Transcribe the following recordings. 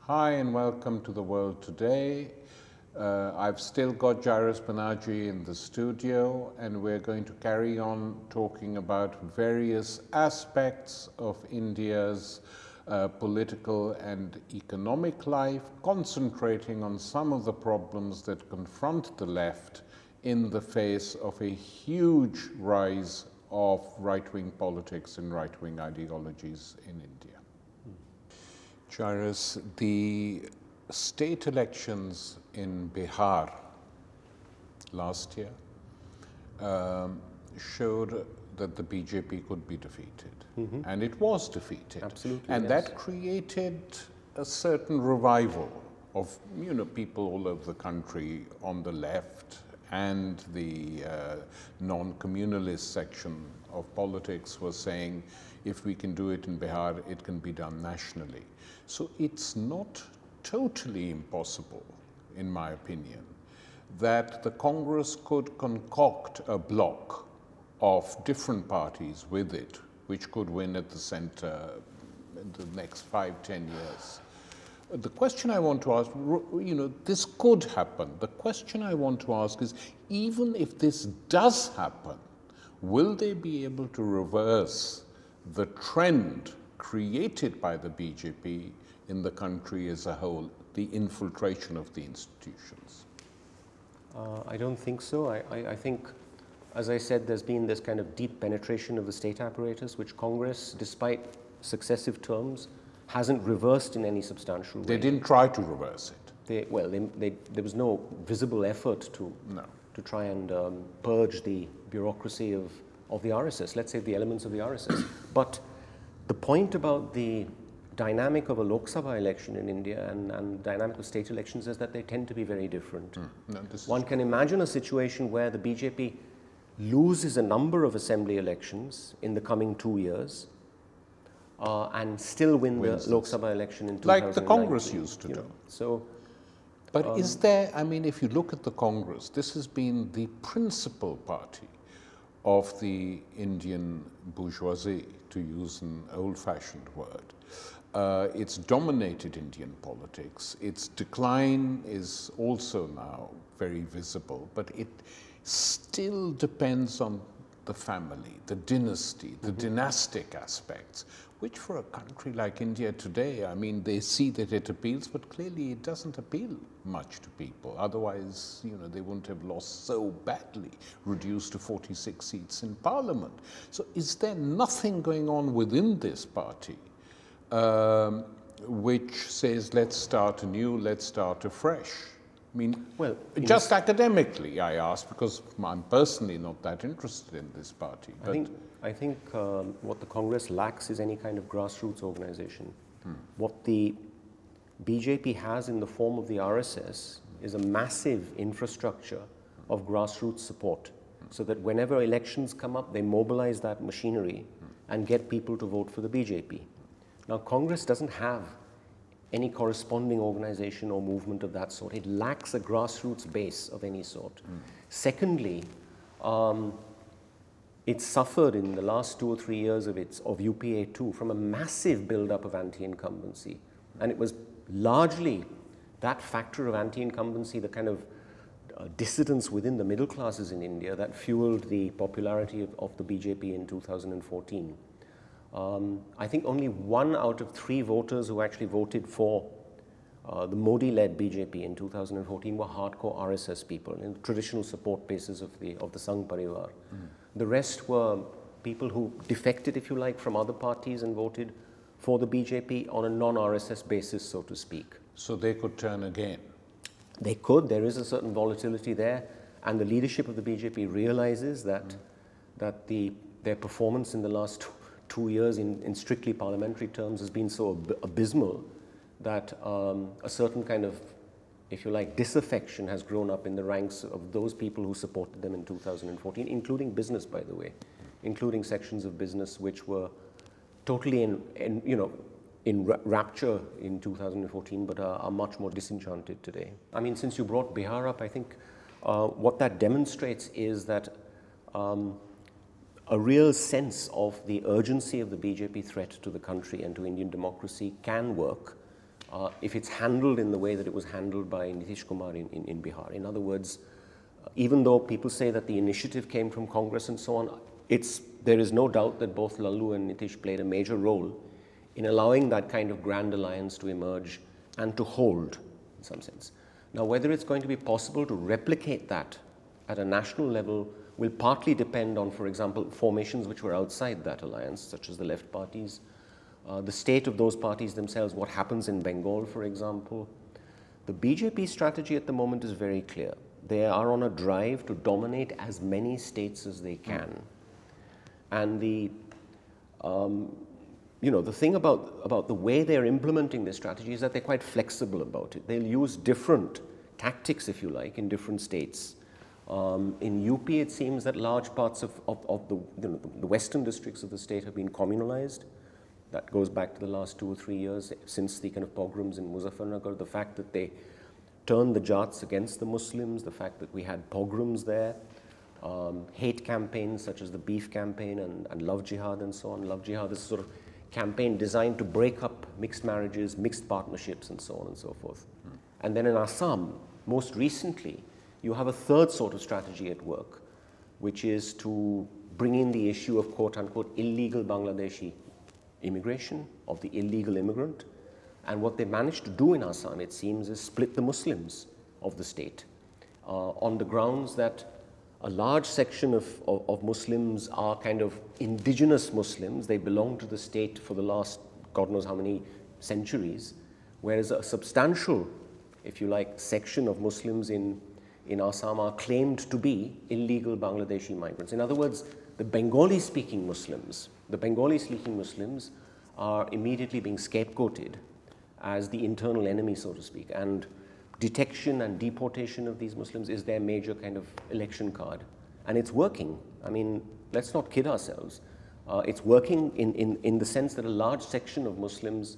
Hi and welcome to The World Today. I've still got Jairus Banaji in the studio, and we're going to carry on talking about various aspects of India's political and economic life, concentrating on some of the problems that confront the left in the face of a huge rise of right-wing politics and right-wing ideologies in India. Jairus, the state elections in Bihar last year showed that the BJP could be defeated, and it was defeated. Absolutely, and yes. that created a certain revival of people all over the country on the left, and the non-communalist section of politics was saying, if we can do it in Bihar, it can be done nationally. So it's not totally impossible, in my opinion, that the Congress could concoct a bloc of different parties with it, which could win at the center in the next 5-10 years. The question I want to ask, this could happen. The question I want to ask is, even if this does happen, will they be able to reverse the trend created by the BJP in the country as a whole, the infiltration of the institutions? I don't think so. I think, as I said, there's been this kind of deep penetration of the state apparatus, which Congress, despite successive terms, hasn't reversed in any substantial way. They didn't try to reverse it. There was no visible effort to try and purge the bureaucracy of the RSS, let's say the elements of the RSS. But the point about the dynamic of a Lok Sabha election in India and dynamic of state elections is that they tend to be very different. One can imagine a situation where the BJP loses a number of assembly elections in the coming 2 years and still win the Lok Sabha election in 2019. Like the Congress used to do. So, but is there, if you look at the Congress, this has been the principal party of the Indian bourgeoisie, to use an old-fashioned word. It's dominated Indian politics. Its decline is also now very visible, but it still depends on the family, the dynasty, the dynastic aspects, which for a country like India today, they see that it appeals, but clearly it doesn't appeal much to people. Otherwise, they wouldn't have lost so badly, reduced to 46 seats in parliament. So is there nothing going on within this party which says, let's start anew, let's start afresh? Just academically, I ask, because I'm personally not that interested in this party. I think what the Congress lacks is any kind of grassroots organization. What the BJP has in the form of the RSS is a massive infrastructure of grassroots support, so that whenever elections come up, they mobilize that machinery and get people to vote for the BJP. Now, Congress doesn't have any corresponding organization or movement of that sort. It lacks a grassroots base of any sort. Secondly, it suffered in the last 2 or 3 years of UPA2 from a massive build-up of anti-incumbency. And it was largely that factor of anti-incumbency, the kind of dissidence within the middle classes in India, that fueled the popularity of the BJP in 2014. I think only 1 out of 3 voters who actually voted for the Modi-led BJP in 2014 were hardcore RSS people, in the traditional support bases of the Sangh Parivar. The rest were people who defected, if you like, from other parties and voted for the BJP on a non-RSS basis, so to speak. So they could turn again? They could. There is a certain volatility there, and the leadership of the BJP realizes that their performance in the last 2 years in strictly parliamentary terms has been so abysmal that a certain kind of, if you like, disaffection has grown up in the ranks of those people who supported them in 2014, including business, by the way, including sections of business which were totally in rapture in 2014, but are much more disenchanted today. Since you brought Bihar up, I think what that demonstrates is that a real sense of the urgency of the BJP threat to the country and to Indian democracy can work if it's handled in the way that it was handled by Nitish Kumar in Bihar. In other words, even though people say that the initiative came from Congress and so on, there is no doubt that both Lalu and Nitish played a major role in allowing that kind of grand alliance to emerge and to hold, in some sense. Now, whether it's going to be possible to replicate that at a national level will partly depend on, for example, formations which were outside that alliance, such as the left parties, the state of those parties themselves, what happens in Bengal, for example. The BJP strategy at the moment is very clear. They are on a drive to dominate as many states as they can. And the thing about the way they're implementing this strategy is that they're quite flexible about it. They'll use different tactics, if you like, in different states. In UP, it seems that large parts of the western districts of the state have been communalized. That goes back to the last 2 or 3 years since the kind of pogroms in Muzaffarnagar, the fact that they turned the Jats against the Muslims, the fact that we had pogroms there, hate campaigns such as the beef campaign and love jihad and so on. Love jihad is a sort of campaign designed to break up mixed marriages, mixed partnerships, and so on and so forth. And then in Assam, most recently, you have a third sort of strategy at work, which is to bring in the issue of quote-unquote illegal Bangladeshi immigration, of the illegal immigrant. And what they managed to do in Assam, it seems, is split the Muslims of the state on the grounds that a large section of Muslims are kind of indigenous Muslims. They belong to the state for the last God knows how many centuries, whereas a substantial, if you like, section of Muslims in Assam are claimed to be illegal Bangladeshi migrants. In other words, the Bengali-speaking Muslims are immediately being scapegoated as the internal enemy, so to speak, and detection and deportation of these Muslims is their major kind of election card. And it's working. I mean, let's not kid ourselves. It's working in the sense that a large section of Muslims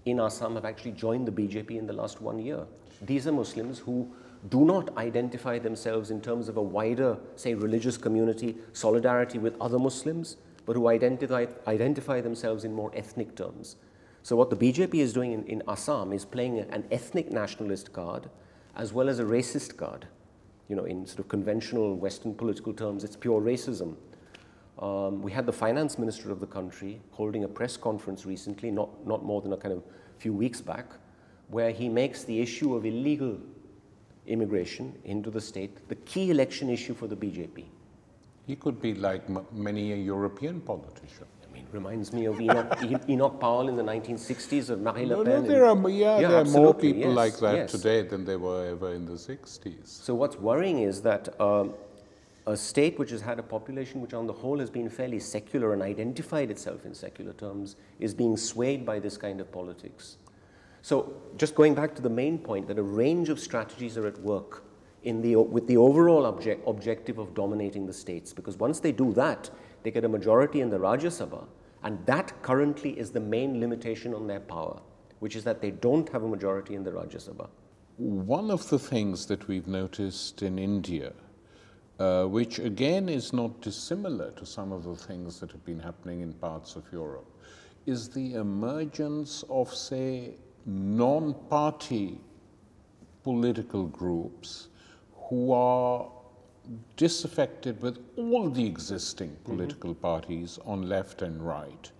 in Assam have actually joined the BJP in the last 1 year. These are Muslims who do not identify themselves in terms of a wider, say, religious community, solidarity with other Muslims, but who identify themselves in more ethnic terms. So what the BJP is doing in Assam is playing an ethnic nationalist card as well as a racist card. You know, in sort of conventional Western political terms, it's pure racism. We had the finance minister of the country holding a press conference recently, not more than a kind of few weeks back, where he makes the issue of illegal immigration into the state the key election issue for the BJP. He could be like many a European politician. I mean, reminds me of Enoch Powell in the 1960s, of Marine Le Pen. There are more people like that today than there were ever in the 60s. So what's worrying is that a state which has had a population which on the whole has been fairly secular and identified itself in secular terms is being swayed by this kind of politics. So just going back to the main point, that a range of strategies are at work with the overall objective of dominating the states, because once they do that, they get a majority in the Rajya Sabha, and that currently is the main limitation on their power, which is that they don't have a majority in the Rajya Sabha. One of the things that we've noticed in India, which again is not dissimilar to some of the things that have been happening in parts of Europe, is the emergence of, say, non-party political groups who are disaffected with all the existing political parties on left and right,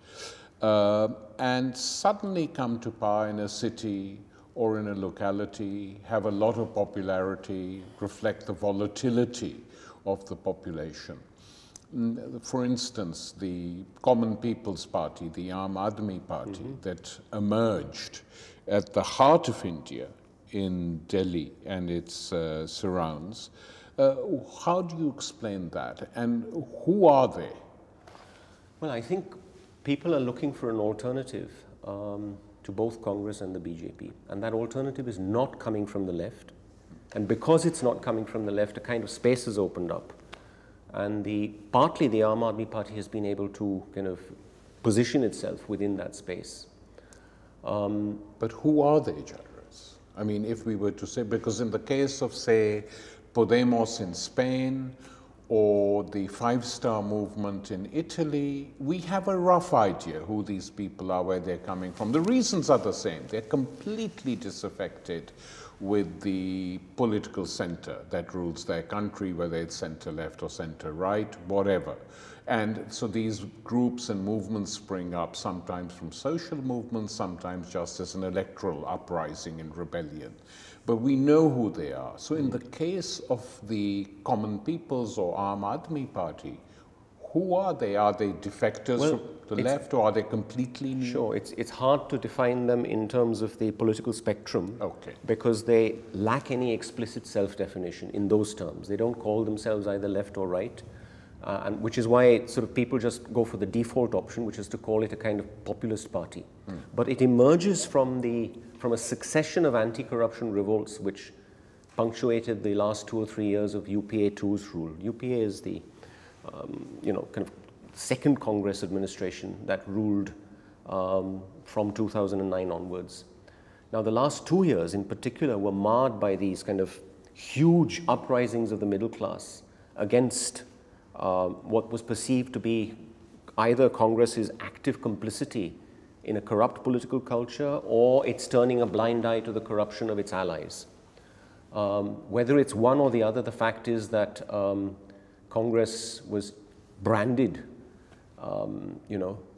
and suddenly come to power in a city or in a locality, have a lot of popularity, reflect the volatility of the population. For instance, the Common People's Party, the Aam Aadmi Party, that emerged at the heart of India in Delhi and its surrounds. How do you explain that, and who are they? Well, I think people are looking for an alternative to both Congress and the BJP, and that alternative is not coming from the left. And because it's not coming from the left, a kind of space has opened up. And partly the Aam Aadmi Party has been able to kind of position itself within that space. But who are they, Jairus? I mean, if we were to say, because in the case of, say, Podemos in Spain, or the five-star movement in Italy, we have a rough idea who these people are, where they're coming from. The reasons are the same. They're completely disaffected with the political center that rules their country, whether it's center-left or center-right, whatever. And so these groups and movements spring up, sometimes from social movements, sometimes just as an electoral uprising and rebellion. But we know who they are. So in the case of the Common People's or Aam Aadmi Party, who are they? Are they defectors from the left, or are they completely new? Sure, it's hard to define them in terms of the political spectrum, because they lack any explicit self-definition in those terms. They don't call themselves either left or right, and which is why sort of people just go for the default option, which is to call it a kind of populist party. But it emerges from a succession of anti-corruption revolts which punctuated the last 2 or 3 years of UPA 2's rule. UPA is the kind of second Congress administration that ruled from 2009 onwards. Now, the last 2 years in particular were marred by these kind of huge uprisings of the middle class against what was perceived to be either Congress's active complicity in a corrupt political culture, or it's turning a blind eye to the corruption of its allies. Whether it's one or the other, the fact is that Congress was branded,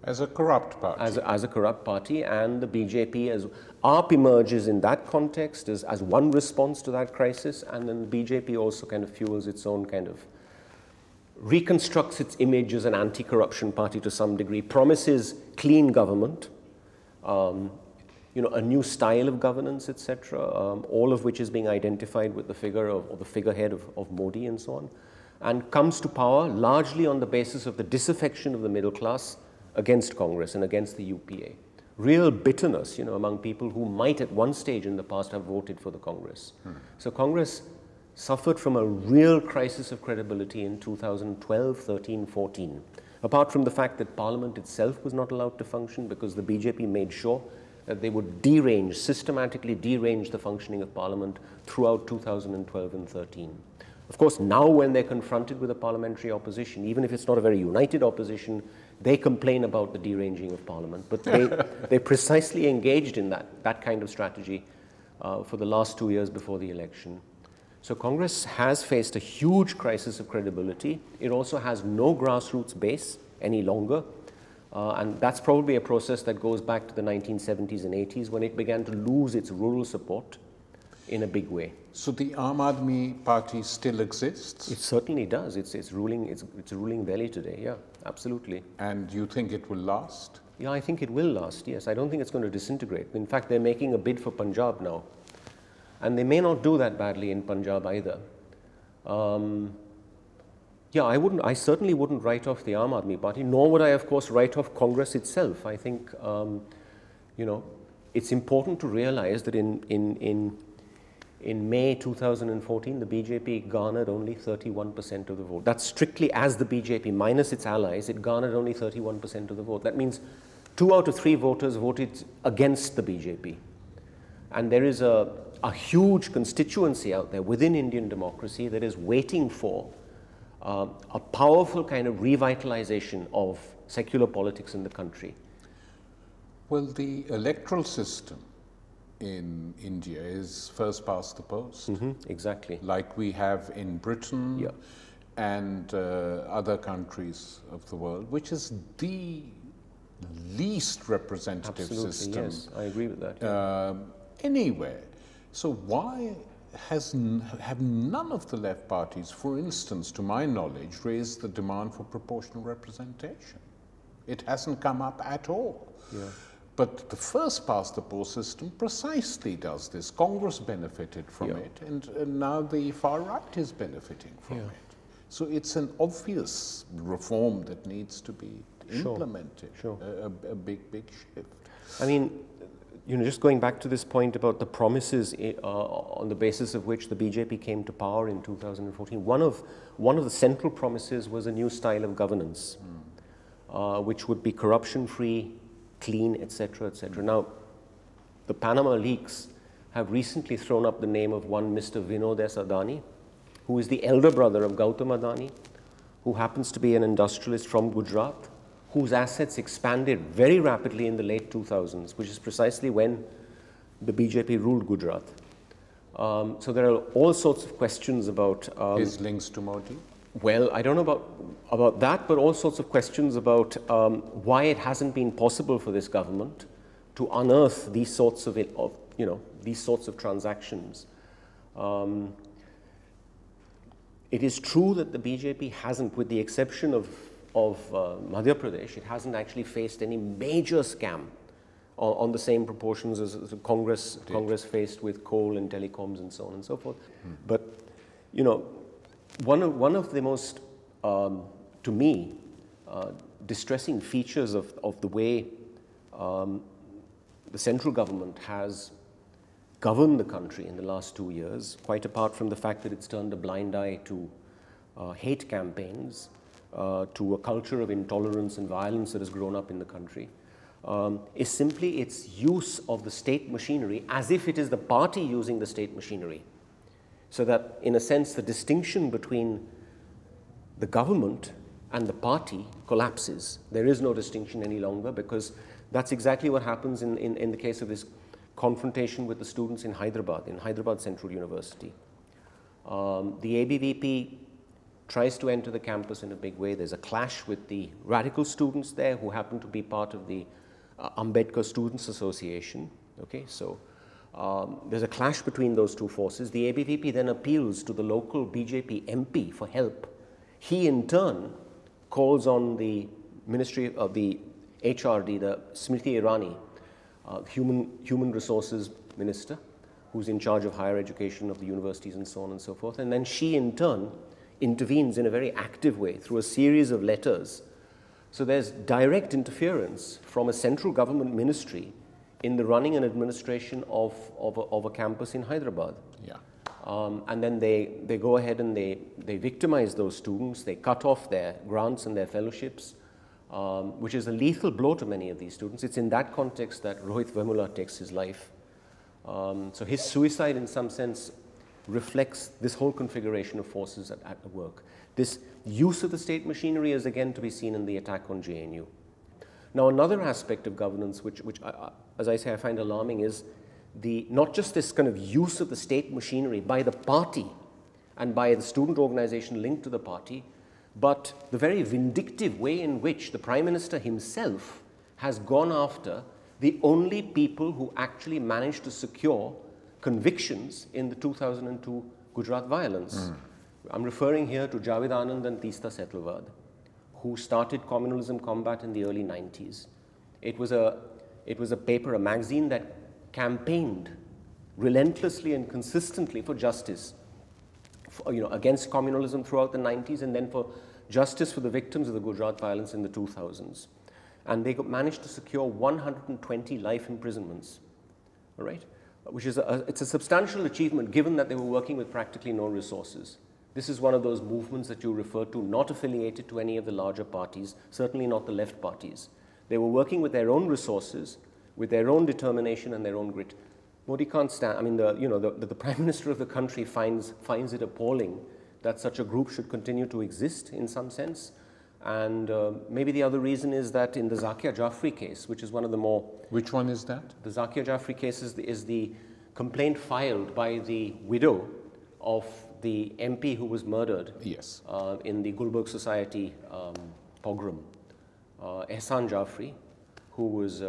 as a corrupt party. As a corrupt party, and the BJP, as ARP emerges in that context as one response to that crisis, and then the BJP also kind of fuels its own kind of, reconstructs its image as an anti-corruption party to some degree, promises clean government, a new style of governance, etc., all of which is being identified with the figure of, or the figurehead of Modi and so on, and comes to power largely on the basis of the disaffection of the middle class against Congress and against the UPA. Real bitterness, among people who might at one stage in the past have voted for the Congress. So Congress suffered from a real crisis of credibility in 2012, 13, 14. Apart from the fact that Parliament itself was not allowed to function because the BJP made sure that they would systematically derange the functioning of Parliament throughout 2012 and 13. Of course, now when they're confronted with a parliamentary opposition, even if it's not a very united opposition, they complain about the deranging of Parliament. But they precisely engaged in that kind of strategy for the last 2 years before the election. So Congress has faced a huge crisis of credibility. It also has no grassroots base any longer. And that's probably a process that goes back to the 1970s and 80s when it began to lose its rural support in a big way. So the Aam Aadmi Party still exists? It certainly does. It's ruling Delhi today, yeah, absolutely. And you think it will last? Yeah, I think it will last, yes. I don't think it's going to disintegrate. In fact, they're making a bid for Punjab now. And they may not do that badly in Punjab either. Yeah, I certainly wouldn't write off the Aam Aadmi Party, nor would I, of course, write off Congress itself. I think, it's important to realize that in May 2014, the BJP garnered only 31% of the vote. That's strictly as the BJP, minus its allies, it garnered only 31% of the vote. That means 2 out of 3 voters voted against the BJP. And there is a huge constituency out there within Indian democracy that is waiting for a powerful kind of revitalization of secular politics in the country. Well, the electoral system in India is first past the post. Exactly. Like we have in Britain, yeah, and other countries of the world, which is the least representative system. Yes, I agree with that. Yeah. Anywhere. So why have none of the left parties, for instance, to my knowledge, raised the demand for proportional representation? It hasn't come up at all. Yeah. But the first past the post system precisely does this. Congress benefited from yeah. it, and now the far right is benefiting from yeah. it. So it's an obvious reform that needs to be implemented. Sure. A big shift. I mean, just going back to this point about the promises on the basis of which the BJP came to power in 2014, one of the central promises was a new style of governance, which would be corruption-free, clean, etc., etc. Now, the Panama leaks have recently thrown up the name of one Mr. Vinod S. Adani, who is the elder brother of Gautam Adani, who happens to be an industrialist from Gujarat, whose assets expanded very rapidly in the late 2000s, which is precisely when the BJP ruled Gujarat. So there are all sorts of questions about his links to Modi. Well, I don't know about that, but all sorts of questions about why it hasn't been possible for this government to unearth these sorts of these sorts of transactions. It is true that the BJP hasn't, with the exception of Madhya Pradesh, it hasn't actually faced any major scam on the same proportions as Congress faced with coal and telecoms and so on and so forth. But you know, one of the most, to me, distressing features of the way the central government has governed the country in the last 2 years, quite apart from the fact that it's turned a blind eye to hate campaigns, to a culture of intolerance and violence that has grown up in the country, is simply its use of the state machinery as if it is the party using the state machinery. So that, in a sense, the distinction between the government and the party collapses. There is no distinction any longer, because that's exactly what happens in the case of this confrontation with the students in Hyderabad Central University. The ABVP tries to enter the campus in a big way. There's a clash with the radical students there, who happen to be part of the Ambedkar Students Association. Okay, so there's a clash between those two forces. The ABVP then appeals to the local BJP MP for help. He in turn calls on the Ministry of the HRD, the Smriti Irani, Human Resources Minister, who's in charge of higher education of the universities and so on and so forth. And then she in turn intervenes in a very active way through a series of letters. So there's direct interference from a central government ministry in the running and administration of a campus in Hyderabad. Yeah. And then they go ahead and they victimize those students. They cut off their grants and their fellowships, which is a lethal blow to many of these students. It's in that context that Rohit Vemula takes his life. So his suicide, in some sense, reflects this whole configuration of forces at work. This use of the state machinery is again to be seen in the attack on JNU. Now, another aspect of governance, which as I say, I find alarming, is not just this kind of use of the state machinery by the party and by the student organization linked to the party, but the very vindictive way in which the Prime Minister himself has gone after the only people who actually managed to secure convictions in the 2002 Gujarat violence. I'm referring here to Javed Anand and Teesta Setalvad, who started communalism combat in the early 90s. It was a paper, a magazine that campaigned relentlessly and consistently for justice, against communalism throughout the 90s, and then for justice for the victims of the Gujarat violence in the 2000s. And they managed to secure 120 life imprisonments, all right? Which is it's a substantial achievement, given that they were working with practically no resources. This is one of those movements that you refer to, not affiliated to any of the larger parties, certainly not the left parties. They were working with their own resources, with their own determination and their own grit. Modi can't stand, I mean, the Prime Minister of the country finds it appalling that such a group should continue to exist in some sense. And maybe the other reason is that in the Zakia Jafri case, which is one of the more... Which one is that? The Zakia Jafri case is the complaint filed by the widow of the MP who was murdered, yes, in the Gulberg Society pogrom. Ehsan Jafri, who was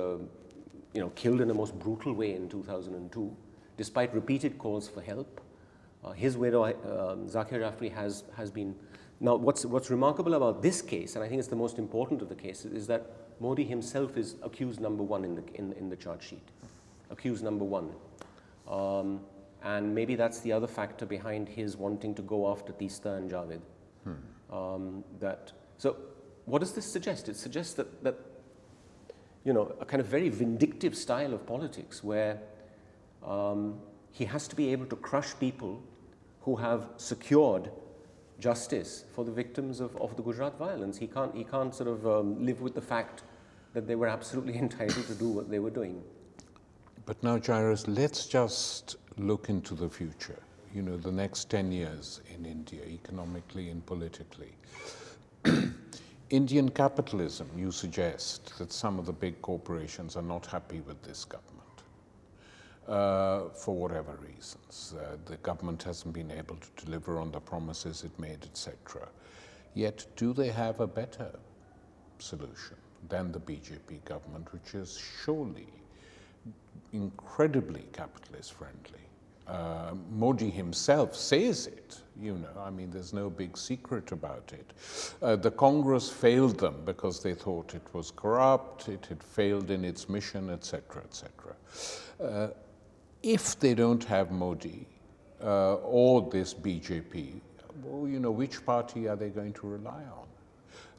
killed in the most brutal way in 2002, despite repeated calls for help. His widow, Zakia Jafri, has been... Now, what's remarkable about this case, and I think it's the most important of the cases, is that Modi himself is accused number one in the charge sheet. Accused number one. And maybe that's the other factor behind his wanting to go after Teesta and Javed. So what does this suggest? It suggests that a kind of very vindictive style of politics, where he has to be able to crush people who have secured justice for the victims of the Gujarat violence. He can't sort of live with the fact that they were absolutely entitled to do what they were doing. But now, Jairus, let's just look into the future, the next 10 years in India, economically and politically. Indian capitalism, you suggest that some of the big corporations are not happy with this government for whatever reasons. The government hasn't been able to deliver on the promises it made, etc. Yet, do they have a better solution than the BJP government, which is surely incredibly capitalist friendly? Modi himself says it, you know, I mean, there's no big secret about it. The Congress failed them because they thought it was corrupt, it had failed in its mission, etc., etc. If they don't have Modi or this BJP, well, you know, which party are they going to rely on?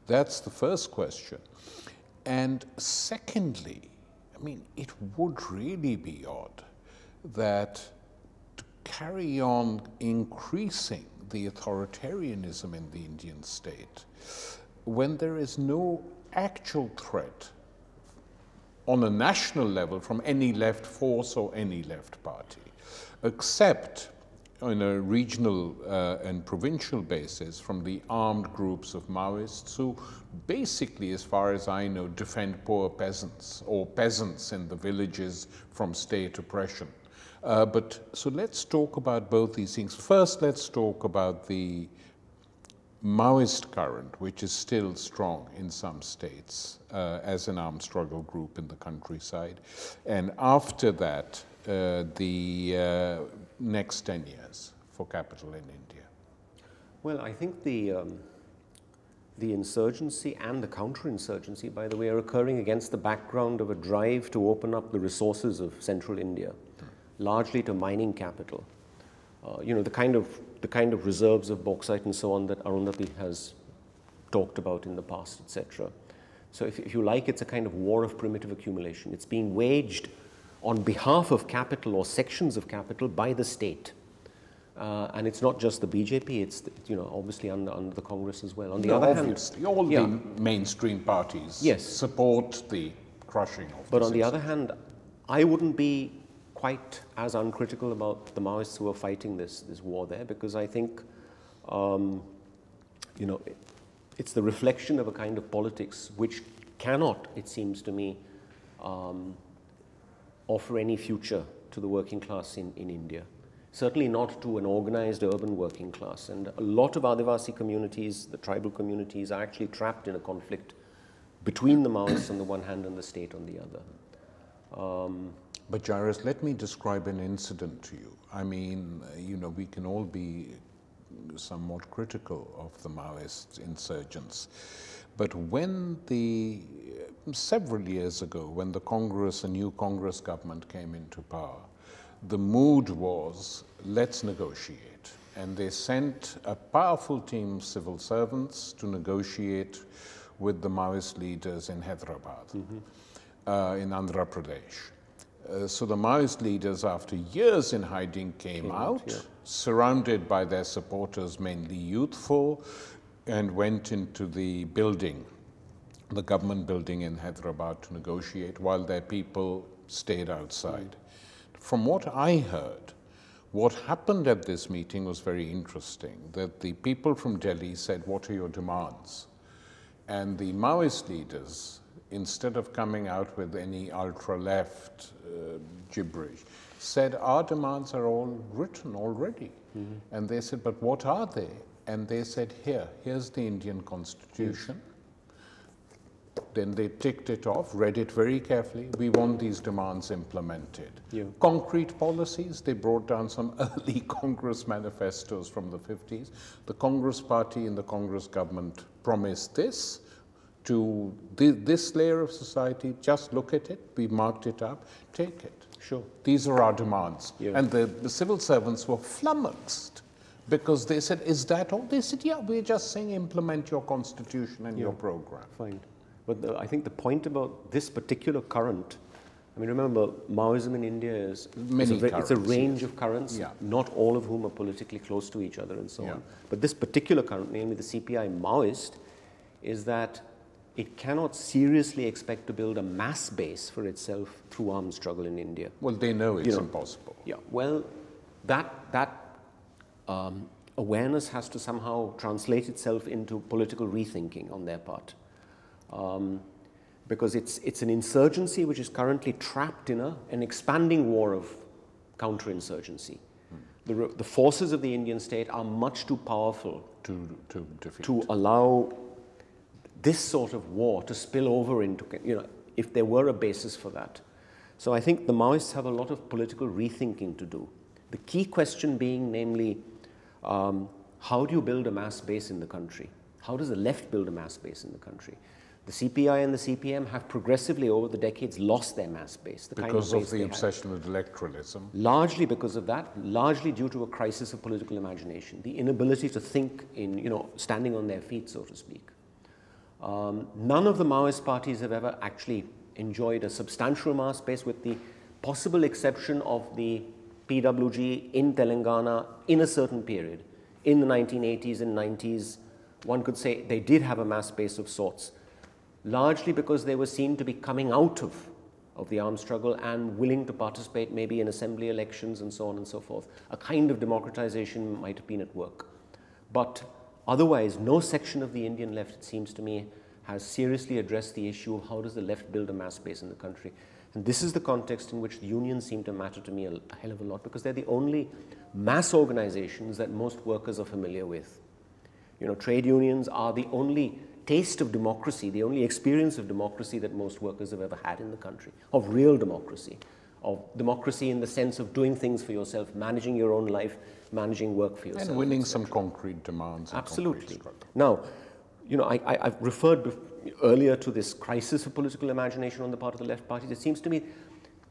That's the first question. And secondly, I mean, it would really be odd that to carry on increasing the authoritarianism in the Indian state when there is no actual threat on a national level from any left force or any left party, except on a regional and provincial basis from the armed groups of Maoists who basically, as far as I know, defend poor peasants or peasants in the villages from state oppression. So let's talk about both these things. First, let's talk about the Maoist current, which is still strong in some states as an armed struggle group in the countryside. And after that, the next 10 years for capital in India. Well, I think the insurgency and the counterinsurgency, by the way, are occurring against the background of a drive to open up the resources of central India, largely to mining capital. You know, the kind of reserves of bauxite and so on that Arundhati has talked about in the past, etc. So if you like, it's a kind of war of primitive accumulation. It's being waged on behalf of capital or sections of capital by the state. And it's not just the BJP, it's, you know, obviously under the Congress as well. On the other hand, all the mainstream parties support the crushing of But on the other hand, I wouldn't be quite as uncritical about the Maoists who are fighting this war there, because I think, you know, it's the reflection of a kind of politics which cannot, it seems to me, offer any future to the working class in India. Certainly not to an organized urban working class. And a lot of Adivasi communities, the tribal communities, are actually trapped in a conflict between the Maoists on the one hand and the state on the other. But Jairus, let me describe an incident to you. I mean, you know, we can all be somewhat critical of the Maoist insurgents. But when several years ago, when the new Congress government came into power, the mood was, let's negotiate. And they sent a powerful team of civil servants to negotiate with the Maoist leaders in Hyderabad, in Andhra Pradesh. So the Maoist leaders, after years in hiding, came out, surrounded by their supporters, mainly youthful, and went into the building, the government building in Hyderabad, to negotiate while their people stayed outside. From what I heard, what happened at this meeting was very interesting, that the people from Delhi said, what are your demands? And the Maoist leaders, instead of coming out with any ultra-left gibberish, said, our demands are all written already. And they said, but what are they? And they said, here's the Indian Constitution. Then they ticked it off, read it very carefully. We want these demands implemented. Concrete policies, they brought down some early Congress manifestos from the 50s. The Congress party and the Congress government promised this to this layer of society. Just look at it, we marked it up, take it. Sure. These are our demands. And the civil servants were flummoxed because they said, is that all? They said, yeah, we're just saying implement your constitution and your program. Fine. But I think the point about this particular current, I mean, remember, Maoism in India is it's a range of currents, not all of whom are politically close to each other and so on. But this particular current, namely the CPI Maoist, is that it cannot seriously expect to build a mass base for itself through armed struggle in India. Well, they know it's impossible. Well, that awareness has to somehow translate itself into political rethinking on their part. Because it's an insurgency which is currently trapped in an expanding war of counterinsurgency. The forces of the Indian state are much too powerful to allow this sort of war to spill over into, if there were a basis for that. So I think the Maoists have a lot of political rethinking to do. The key question being, namely, how do you build a mass base in the country? How does the left build a mass base in the country? The CPI and the CPM have progressively over the decades lost their mass base. Because of the obsession with electoralism? Largely because of that, largely due to a crisis of political imagination, the inability to think in, standing on their feet, so to speak. None of the Maoist parties have ever actually enjoyed a substantial mass base, with the possible exception of the PWG in Telangana in a certain period. In the 1980s and 90s, one could say they did have a mass base of sorts, largely because they were seen to be coming out of the armed struggle and willing to participate maybe in assembly elections and so on and so forth. A kind of democratization might have been at work. But otherwise, no section of the Indian left, it seems to me, has seriously addressed the issue of how does the left build a mass base in the country. And this is the context in which the unions seem to matter to me a hell of a lot, because they're the only mass organizations that most workers are familiar with. Trade unions are the only taste of democracy, the only experience of democracy that most workers have ever had in the country, of real democracy, of democracy in the sense of doing things for yourself, managing your own life, managing work for yourself. And winning some concrete demands. Absolutely. Now, I've referred earlier to this crisis of political imagination on the part of the left parties. It seems to me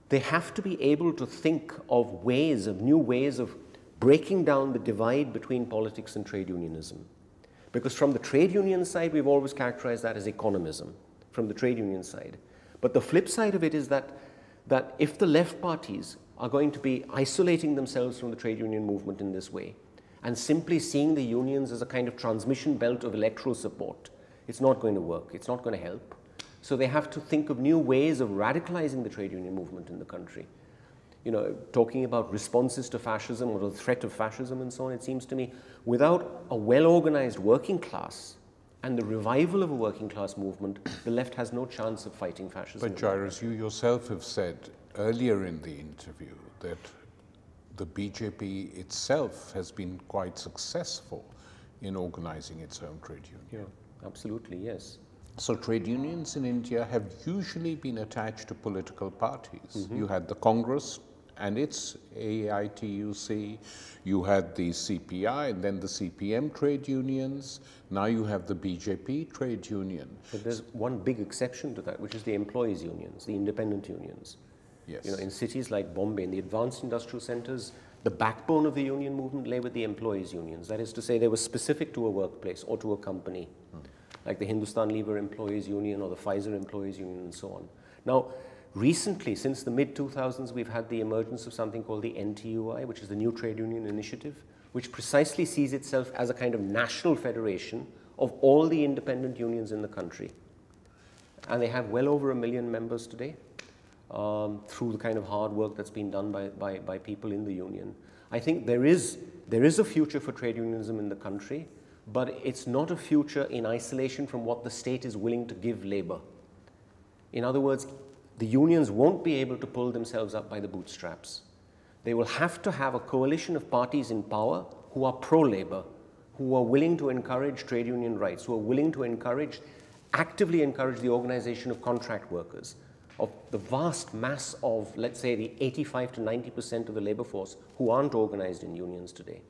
they have to be able to think of new ways of breaking down the divide between politics and trade unionism. Because from the trade union side, we've always characterized that as economism, from the trade union side. But the flip side of it is that if the left parties are going to be isolating themselves from the trade union movement in this way, and simply seeing the unions as a kind of transmission belt of electoral support, it's not going to work, it's not going to help. So they have to think of new ways of radicalizing the trade union movement in the country. Talking about responses to fascism or the threat of fascism and so on, it seems to me, without a well-organized working class and the revival of a working class movement, the left has no chance of fighting fascism. But Jairus, you yourself have said earlier in the interview that the BJP itself has been quite successful in organizing its own trade union. Yeah, absolutely, yes. So trade unions in India have usually been attached to political parties. You had the Congress and its AITUC, you had the CPI and then the CPM trade unions, now you have the BJP trade union. But there's one big exception to that, which is the employees' unions, the independent unions. Yes. In cities like Bombay, in the advanced industrial centers, the backbone of the union movement lay with the employees' unions. That is to say, they were specific to a workplace or to a company, like the Hindustan Lever Employees Union or the Pfizer Employees Union and so on. Now, recently, since the mid-2000s, we've had the emergence of something called the NTUI, which is the New Trade Union Initiative, which precisely sees itself as a kind of national federation of all the independent unions in the country. And they have well over 1 million members today, through the kind of hard work that's been done by people in the union. I think there is a future for trade unionism in the country, but it's not a future in isolation from what the state is willing to give labor. In other words, the unions won't be able to pull themselves up by the bootstraps. They will have to have a coalition of parties in power who are pro-labor, who are willing to encourage trade union rights, who are willing to actively encourage the organization of contract workers, of the vast mass of, let's say, the 85 to 90% of the labor force who aren't organized in unions today.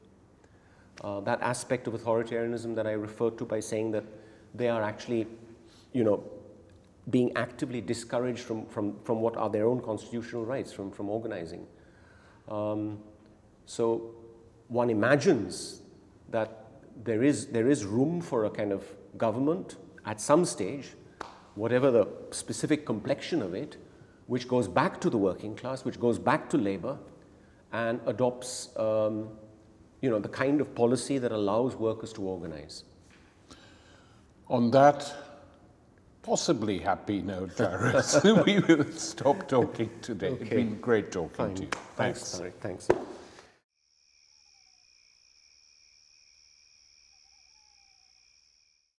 That aspect of authoritarianism that I referred to by saying that they are actually, being actively discouraged from what are their own constitutional rights, from organizing. So one imagines that there is room for a kind of government at some stage, whatever the specific complexion of it, which goes back to the working class, which goes back to labor, and adopts the kind of policy that allows workers to organize. On that possibly happy note, Jairus, we will stop talking today. Okay. It's been great talking to you. Thanks. Thanks.